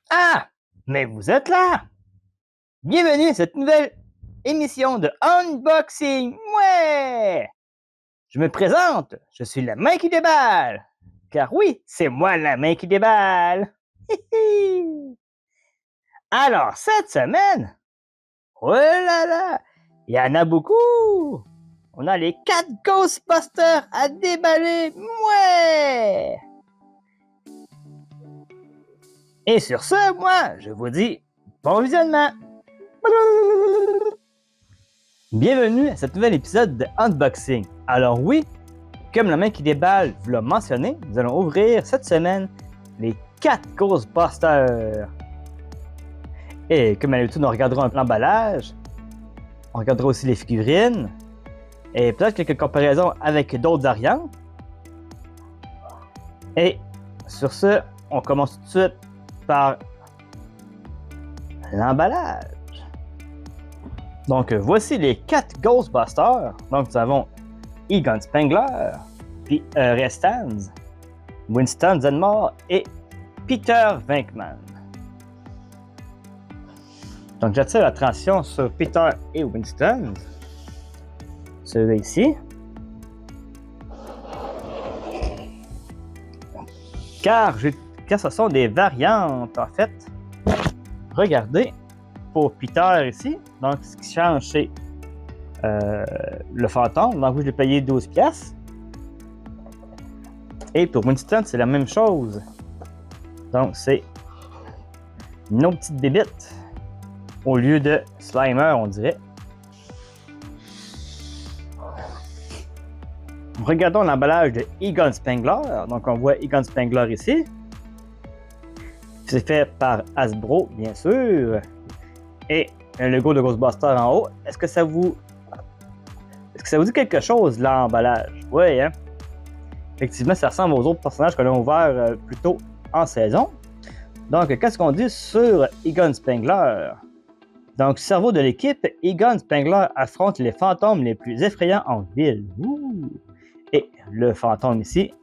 Ah! Mais vous êtes là! Bienvenue à cette nouvelle émission de Unboxing! Ouais! Je me présente, je suis la main qui déballe! Car oui, c'est moi la main qui déballe! Alors, cette semaine, oh là là, il y en a beaucoup! On a les 4 Ghostbusters à déballer! Ouais! Et sur ce, moi, je vous dis bon visionnement! Bienvenue à cet nouvel épisode de Unboxing. Alors oui, comme la main qui déballe vous l'a mentionné, nous allons ouvrir cette semaine les 4 Ghostbusters. Et comme à l'habitude, on regardera un peu l'emballage, on regardera aussi les figurines, et peut-être quelques comparaisons avec d'autres variantes. Et sur ce, on commence tout de suite par l'emballage. Donc voici les 4 Ghostbusters. Donc nous avons Egon Spengler, puis Restans, Winston Zeddemore et Peter Venkman. Donc j'attire l'attention sur Peter et Winston. Celui-là ici. Car ce sont des variantes en fait. Regardez, pour Peter ici, donc ce qui change c'est le fantôme, donc je l'ai payé 12$. Et pour Winston, c'est la même chose. Donc c'est une autre petite bébite au lieu de Slimer, on dirait. Regardons l'emballage de Egon Spengler. Donc on voit Egon Spengler ici. C'est fait par Hasbro, bien sûr. Et un logo de Ghostbusters en haut. Est-ce que ça vous dit quelque chose, l'emballage? Oui, hein? Effectivement, ça ressemble aux autres personnages que l'on a ouverts plus tôt en saison. Donc, qu'est-ce qu'on dit sur Egon Spengler? Donc, cerveau de l'équipe, Egon Spengler affronte les fantômes les plus effrayants en ville. Ouh. Et le fantôme ici,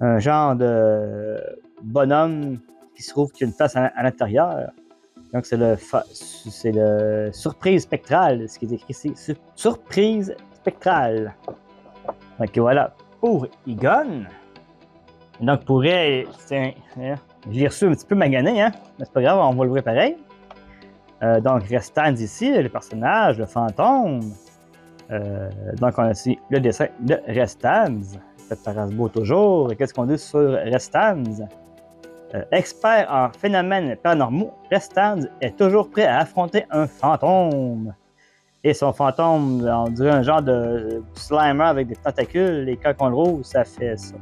un genre de bonhomme qui se trouve qu'il y a une face à l'intérieur. Donc, c'est le surprise spectrale, ce qui est écrit ici. Surprise spectrale. Donc, voilà pour Egon. Donc, pour elle, je l'ai reçu un petit peu magané, hein? Mais c'est pas grave, on va l'ouvrir pareil. Donc, Restans ici, le personnage, le fantôme. Donc, on a ici le dessin de Restans, fait par Hasbro toujours. Et qu'est-ce qu'on dit sur Restans? Expert en phénomènes paranormaux, Restans est toujours prêt à affronter un fantôme. Et son fantôme, on dirait un genre de Slimer avec des tentacules, et quand on le roule, ça fait ça.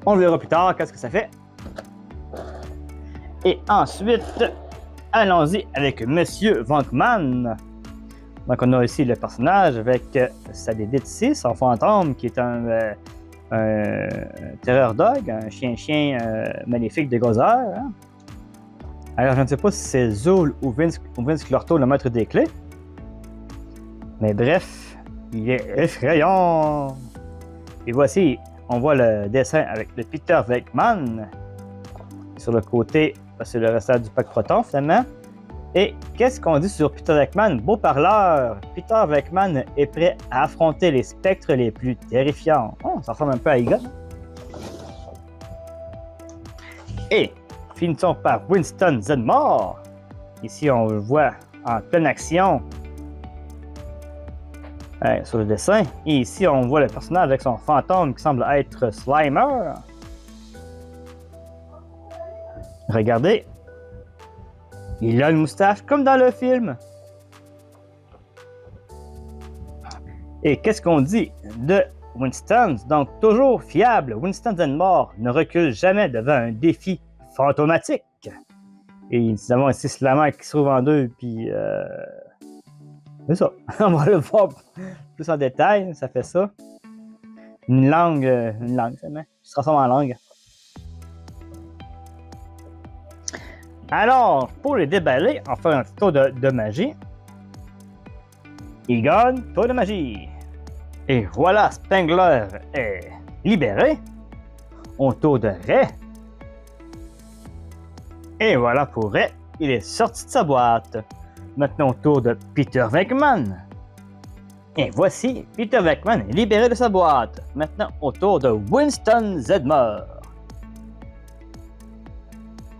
On le verra plus tard, qu'est-ce que ça fait. Et ensuite, allons-y avec Monsieur Venkman. Donc on a ici le personnage avec sa bébite ici, son fantôme qui est un terror dog, un chien maléfique de Gozer. Hein? Alors je ne sais pas si c'est Zuul ou Vince Clorto, le maître des clés. Mais bref, il est effrayant. Et voici, on voit le dessin avec le Peter Venkman. Sur le côté, c'est le restant du pack Proton finalement. Et qu'est-ce qu'on dit sur Peter Venkman? Beau parleur, Peter Venkman est prêt à affronter les spectres les plus terrifiants. Oh, ça ressemble un peu à Egon. Et finissons par Winston Zeddemore. Ici, on le voit en pleine action sur le dessin. Et ici, on voit le personnage avec son fantôme qui semble être Slimer. Regardez. Il a une moustache comme dans le film. Et qu'est-ce qu'on dit de Winston? Donc, toujours fiable, Winston Zeddemore ne recule jamais devant un défi fantomatique. Et nous avons ici Slimer qui se trouve en deux, puis c'est ça. On va le voir plus en détail, ça fait ça. Une langue, seulement. Il se transforme en langue. Alors, pour les déballer, on fait un tour de magie. Egon, tour de magie. Et voilà, Spengler est libéré. Au tour de Ray. Et voilà pour vrai, il est sorti de sa boîte. Maintenant au tour de Peter Venkman. Et voici, Peter Venkman est libéré de sa boîte. Maintenant au tour de Winston Zeddemore.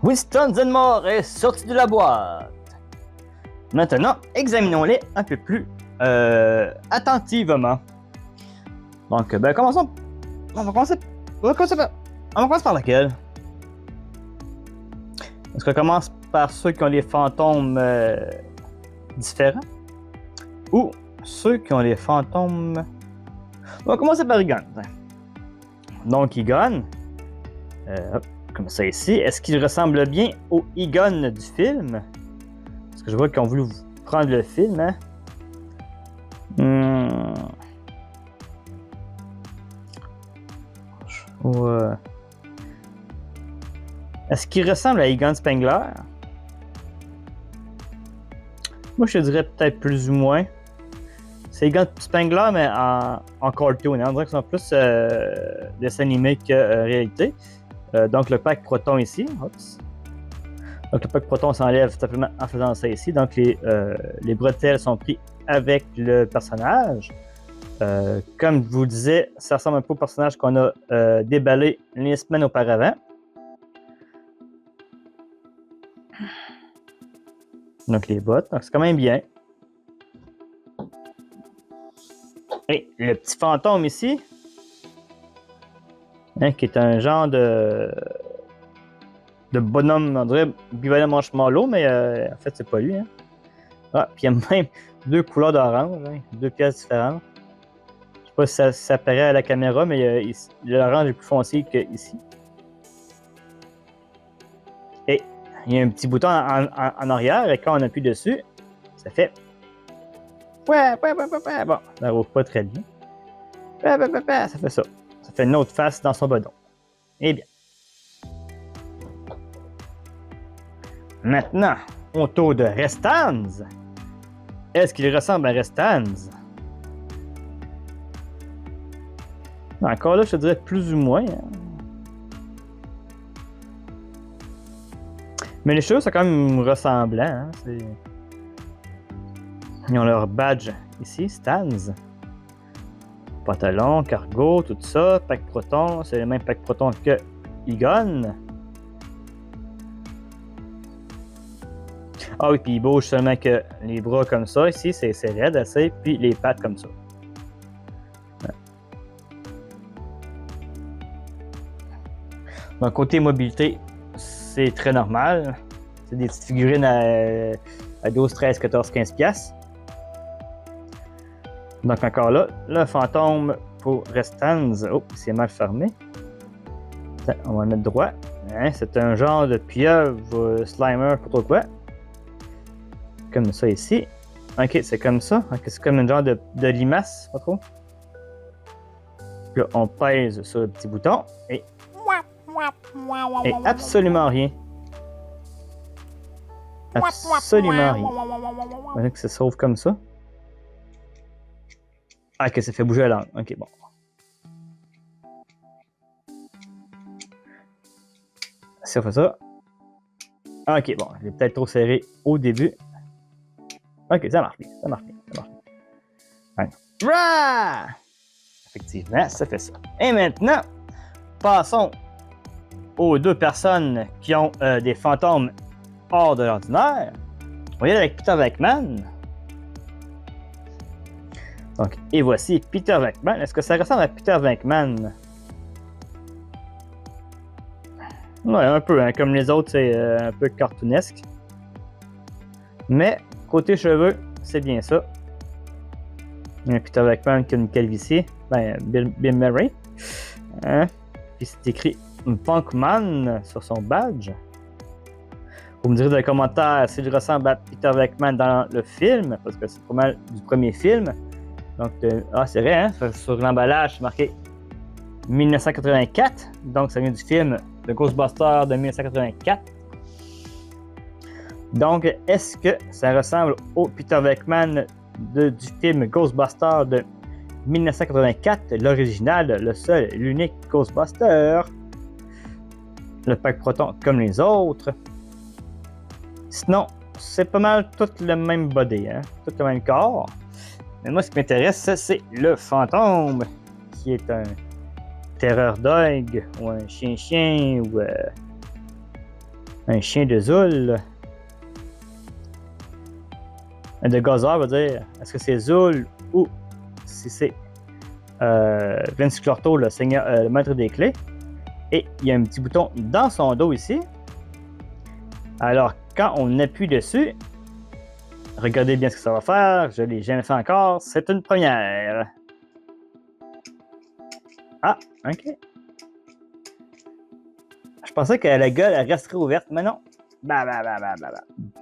Winston Zeddemore est sorti de la boîte. Maintenant, examinons-les un peu plus attentivement. Donc, commençons. On va commencer par laquelle? Est-ce qu'on commence par ceux qui ont des fantômes différents? Ou ceux qui ont des fantômes... On va commencer par Egon. Donc, Egon, comme ça ici, est-ce qu'il ressemble bien au Egon du film? Parce que je vois qu'ils ont voulu prendre le film, hein? Est-ce qu'il ressemble à Egon Spengler? Moi, je te dirais peut-être plus ou moins. C'est Egon Spengler, mais en cartoon. Hein? On dirait qu'ils sont plus dessin animé que réalité. Donc, le pack proton ici. Oups. Donc, le pack proton s'enlève simplement en faisant ça ici. Donc, les bretelles sont prises avec le personnage. Comme je vous le disais, ça ressemble un peu au personnage qu'on a déballé les semaines auparavant. Donc, les bottes. Donc, c'est quand même bien. Et le petit fantôme ici, hein, qui est un genre de bonhomme, on dirait bivalent marshmallow, mais en fait, c'est pas lui. Hein. Ah, puis il y a même deux couleurs d'orange, hein, deux pièces différentes. Je sais pas si ça apparaît à la caméra, mais l'orange est plus foncé qu'ici. Et il y a un petit bouton en arrière, et quand on appuie dessus, ça fait... Ouais. Bon, ça roule pas très bien. Ça fait ça. Ça fait une autre face dans son bedon. Eh bien. Maintenant, au tour de Restanz. Est-ce qu'il ressemble à Restanz? Encore là, je te dirais plus ou moins. Hein. Mais les cheveux sont quand même ressemblants. Hein. Ils ont leur badge ici, Stans. Pantalon, cargo, tout ça. Pack proton, c'est le même pack proton que Egon. Ah oui, puis il bouge seulement que les bras comme ça. Ici, c'est raide assez. Puis les pattes comme ça. Ouais. Donc, côté mobilité, c'est très normal. C'est des petites figurines à 12, 13, 14, 15 piastres. Donc, encore là, le fantôme pour Restanz. Oh, c'est mal fermé. On va le mettre droit. Hein, c'est un genre de pieuvre slimer, pas trop quoi. Comme ça ici. Ok, c'est comme ça. Ok, c'est comme un genre de limace, pas trop. Là, on pèse sur le petit bouton et absolument rien. Absolument rien. On va que ça sauve comme ça. Ah, ok, ça fait bouger la langue. Ok, bon. Si on fait ça. Ok, bon, j'ai peut-être trop serré au début. Ok, ça marche bien. Ouais. Effectivement, ça fait ça. Et maintenant, passons aux deux personnes qui ont des fantômes hors de l'ordinaire. On va y aller avec Peter Venkman. Donc, et voici Peter Venkman. Est-ce que ça ressemble à Peter Venkman? Ouais, un peu, hein, comme les autres, c'est un peu cartoonesque. Mais, côté cheveux, c'est bien ça. Il y a Peter Venkman qui a une calvitie. Bill Murray. Hein? Puis c'est écrit Punkman sur son badge. Vous me direz dans les commentaires s'il ressemble à Peter Venkman dans le film, parce que c'est pas mal du premier film. Donc, c'est vrai, hein? Sur l'emballage, c'est marqué 1984. Donc, ça vient du film de Ghostbusters de 1984. Donc, est-ce que ça ressemble au Peter Venkman du film Ghostbusters de 1984, l'original, le seul, l'unique Ghostbuster? Le pack proton comme les autres. Sinon, c'est pas mal tout le même body, hein? Tout le même corps. Mais moi, ce qui m'intéresse, c'est le fantôme, qui est un terreur dog, ou un chien-chien, ou un chien de Zoul. Un de Gozer va dire, est-ce que c'est Zoul ou si c'est Vince Clorto, le seigneur, le maître des clés. Et il y a un petit bouton dans son dos ici. Alors, quand on appuie dessus, regardez bien ce que ça va faire. Je ne l'ai jamais fait encore. C'est une première. Ah, ok. Je pensais que la gueule elle resterait ouverte, mais non.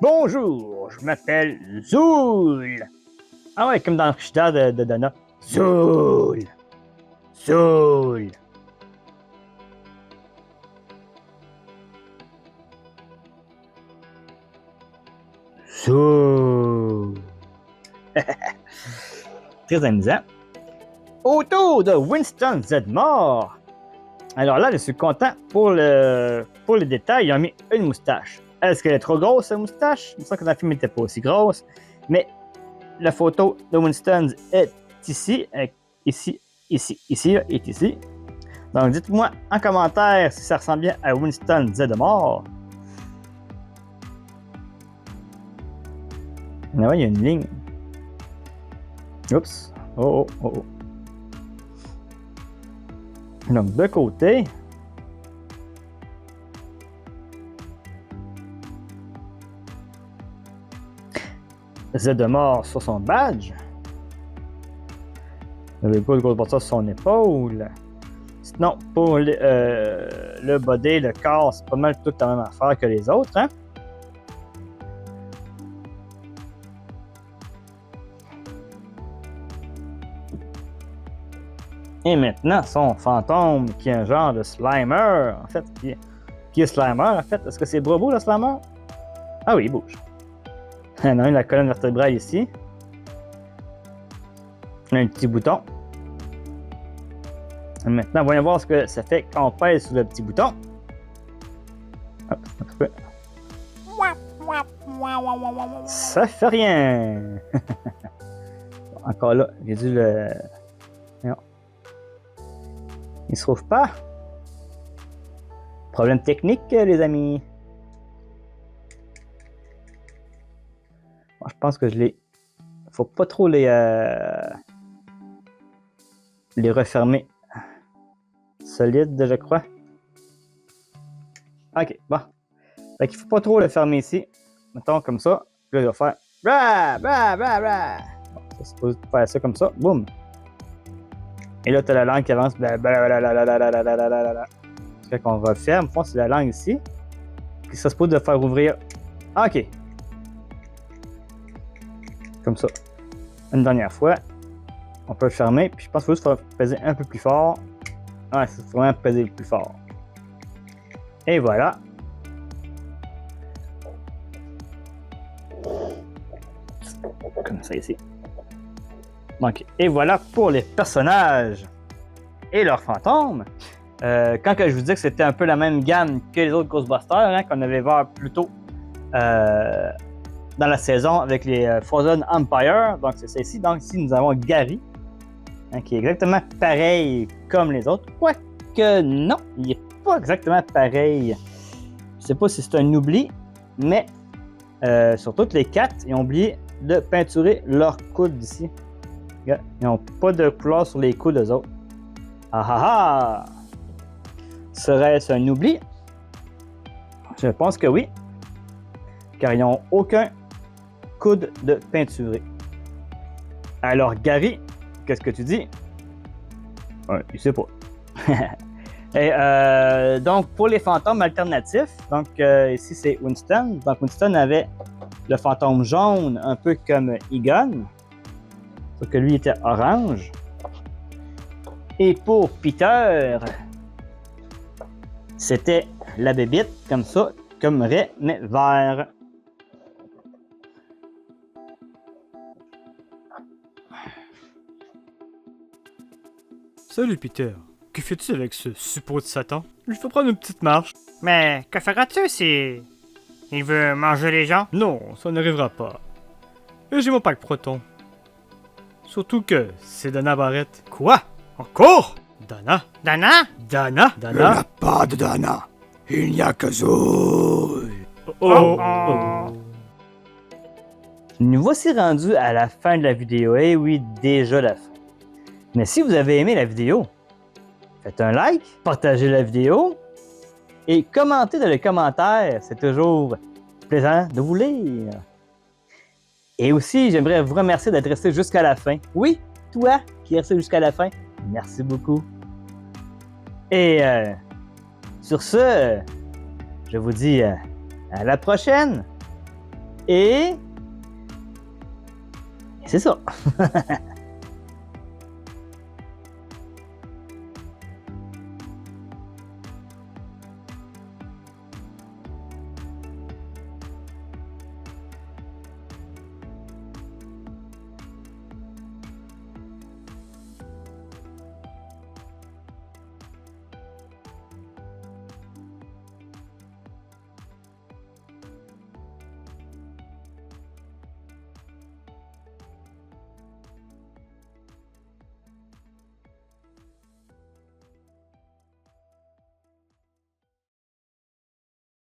Bonjour, je m'appelle Zoul. Ah ouais, comme dans le frigidaire de Donna. Zoul. Zoul. Zoul. Très amusant. Autour de Winston Zedmore. Alors là, je suis content pour les détails. Ils ont mis une moustache. Est-ce qu'elle est trop grosse, cette moustache? Je sens que dans le film, elle n'était pas aussi grosse. Mais la photo de Winston est ici. Ici, est ici. Donc, dites-moi en commentaire si ça ressemble bien à Winston Zedmore. Ah ouais, il y a une ligne. Oups. Oh. Donc, de côté, Zedmore sur son badge. Le logo de Ghostbusters sur son épaule. Sinon, pour le body, le corps, c'est pas mal toute la même affaire que les autres, hein? Et maintenant, son fantôme, qui est un genre de Slimer, en fait, qui est Slimer, en fait. Est-ce que c'est Brobo, le Slimer? Ah oui, il bouge. On a la colonne vertébrale ici. On a un petit bouton. Et maintenant, voyons voir ce que ça fait quand on pèse sur le petit bouton. Hop, un petit peu. Ça fait rien. Encore là, j'ai dû le... Non. Il se trouve pas. Problème technique, les amis. Bon, je pense que je les... Faut pas trop les refermer. Solide, je crois. Ok, bon. Fait qu'il faut pas trop le fermer ici. Mettons comme ça. Puis là, je vais faire... Bon, c'est supposé faire ça comme ça. Boum. Et là, tu as la langue qui avance. Quand on referme, c'est la langue ici. Puis ça se peut de faire ouvrir. Ok. Comme ça. Une dernière fois. On peut le fermer. Puis je pense qu'il faut juste faire peser un peu plus fort. Ouais, c'est vraiment peser le plus fort. Et voilà. Comme ça ici. Donc, et voilà pour les personnages et leurs fantômes. Quand que je vous disais que c'était un peu la même gamme que les autres Ghostbusters, hein, qu'on avait vu plus tôt dans la saison avec les Frozen Empire. Donc, c'est ça ici. Donc, ici, nous avons Gary, hein, qui est exactement pareil comme les autres. Quoique, non, il n'est pas exactement pareil. Je ne sais pas si c'est un oubli, mais sur toutes les quatre, ils ont oublié de peinturer leur coude ici. Ils n'ont pas de couleur sur les coudes des autres. Ah! Serait-ce un oubli? Je pense que oui. Car ils n'ont aucun coude de peinturé. Alors, Gary, qu'est-ce que tu dis? Il sait pas. Et donc, pour les fantômes alternatifs, donc ici c'est Winston. Donc, Winston avait le fantôme jaune, un peu comme Egon. Sauf que lui était orange. Et pour Peter, c'était la bébite, comme ça, comme Ray, mais vert. Salut Peter, que fais-tu avec ce suppôt de Satan? Il faut prendre une petite marche. Mais que feras-tu si Il veut manger les gens? Non, ça n'arrivera pas. Et j'ai mon pack Proton. Surtout que c'est Dana Barrett. Quoi? Encore? Dana? Dana? Dana? Il n'y Dana? a pas de Dana. Il n'y a que Zoe. Oh. Nous voici rendus à la fin de la vidéo. Eh oui, déjà la fin. Mais si vous avez aimé la vidéo, faites un like, partagez la vidéo et commentez dans les commentaires. C'est toujours plaisant de vous lire. Et aussi, j'aimerais vous remercier d'être resté jusqu'à la fin. Oui, toi qui es resté jusqu'à la fin, merci beaucoup. Et sur ce, je vous dis à la prochaine. Et c'est ça.